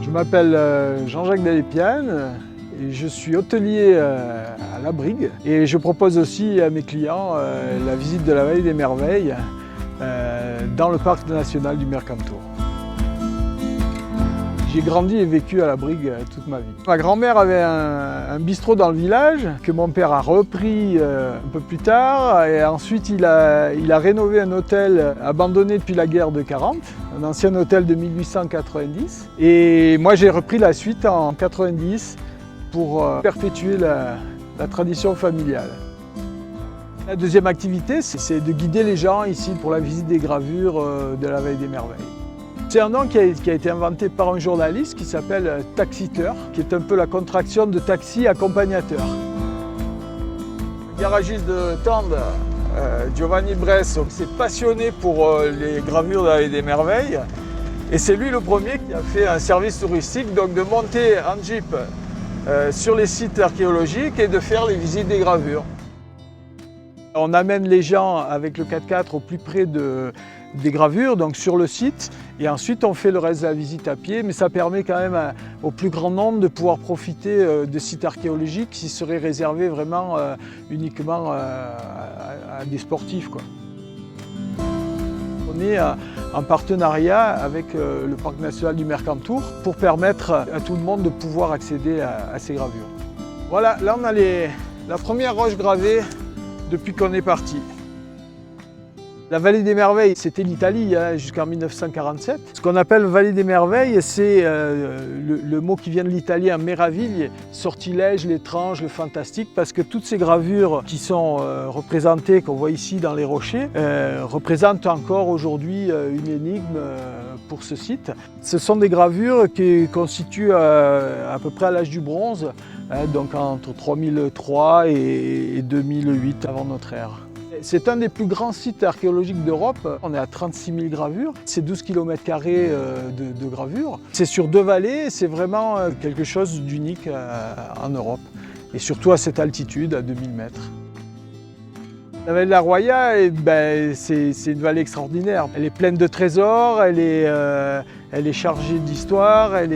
Je m'appelle Jean-Jacques Delépiane et je suis hôtelier à La Brigue et je propose aussi à mes clients la visite de la Vallée des Merveilles dans le parc national du Mercantour. J'ai grandi et vécu à La Brigue toute ma vie. Ma grand-mère avait un bistrot dans le village que mon père a repris un peu plus tard et ensuite il a rénové un hôtel abandonné depuis la guerre de 40, un ancien hôtel de 1890. Et moi j'ai repris la suite en 90 pour perpétuer la tradition familiale. La deuxième activité, c'est de guider les gens ici pour la visite des gravures de la Vallée des Merveilles. C'est un nom qui a été inventé par un journaliste qui s'appelle Taxiteur, qui est un peu la contraction de taxi accompagnateur. Le garagiste de Tende, Giovanni Bresse, s'est passionné pour les gravures de la Vallée des Merveilles. Et c'est lui le premier qui a fait un service touristique, donc de monter en jeep sur les sites archéologiques et de faire les visites des gravures. On amène les gens avec le 4x4 au plus près des gravures, donc sur le site, et ensuite on fait le reste de la visite à pied, mais ça permet quand même au plus grand nombre de pouvoir profiter de sites archéologiques qui seraient réservés vraiment uniquement à des sportifs, quoi. On est en partenariat avec le parc national du Mercantour pour permettre à tout le monde de pouvoir accéder à ces gravures. Voilà, là on a la première roche gravée depuis qu'on est parti. La Vallée des Merveilles, c'était l'Italie jusqu'en 1947. Ce qu'on appelle Vallée des Merveilles, c'est le mot qui vient de l'italien meraviglie, sortilège, l'étrange, le fantastique, parce que toutes ces gravures qui sont représentées, qu'on voit ici dans les rochers, représentent encore aujourd'hui une énigme pour ce site. Ce sont des gravures qui constituent à peu près à l'âge du bronze, donc entre 3003 et 2008 avant notre ère. C'est un des plus grands sites archéologiques d'Europe. On est à 36 000 gravures. C'est 12 km² de gravures. C'est sur 2 vallées. C'est vraiment quelque chose d'unique en Europe. Et surtout à cette altitude, à 2000 mètres. La vallée de la Roya, c'est une vallée extraordinaire. Elle est pleine de trésors, elle est chargée d'histoire, elle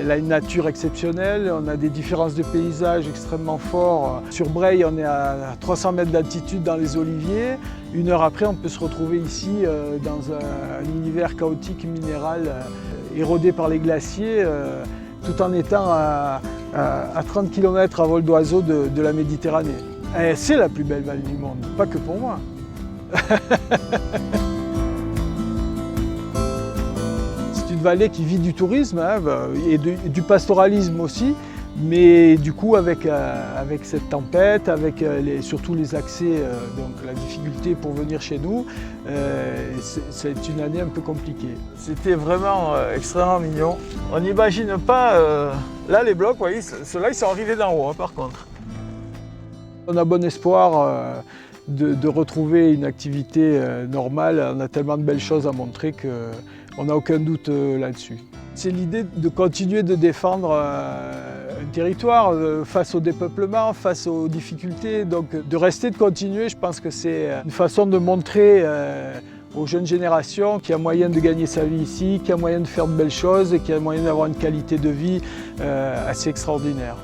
a une nature exceptionnelle, on a des différences de paysages extrêmement forts. Sur Breil, on est à 300 mètres d'altitude dans les oliviers. 1 heure après, on peut se retrouver ici dans un univers chaotique minéral érodé par les glaciers, tout en étant à 30 km à vol d'oiseau de la Méditerranée. C'est la plus belle vallée du monde, pas que pour moi. C'est une vallée qui vit du tourisme et du pastoralisme aussi, mais du coup avec cette tempête, avec surtout les accès, donc la difficulté pour venir chez nous, c'est une année un peu compliquée. C'était vraiment extrêmement mignon. On n'imagine pas, là les blocs, vous voyez, ceux-là ils sont arrivés d'en haut par contre. On a bon espoir de retrouver une activité normale. On a tellement de belles choses à montrer qu'on n'a aucun doute là-dessus. C'est l'idée de continuer de défendre un territoire face au dépeuplement, face aux difficultés. Donc de rester, de continuer, je pense que c'est une façon de montrer aux jeunes générations qu'il y a moyen de gagner sa vie ici, qu'il y a moyen de faire de belles choses et qu'il y a moyen d'avoir une qualité de vie assez extraordinaire.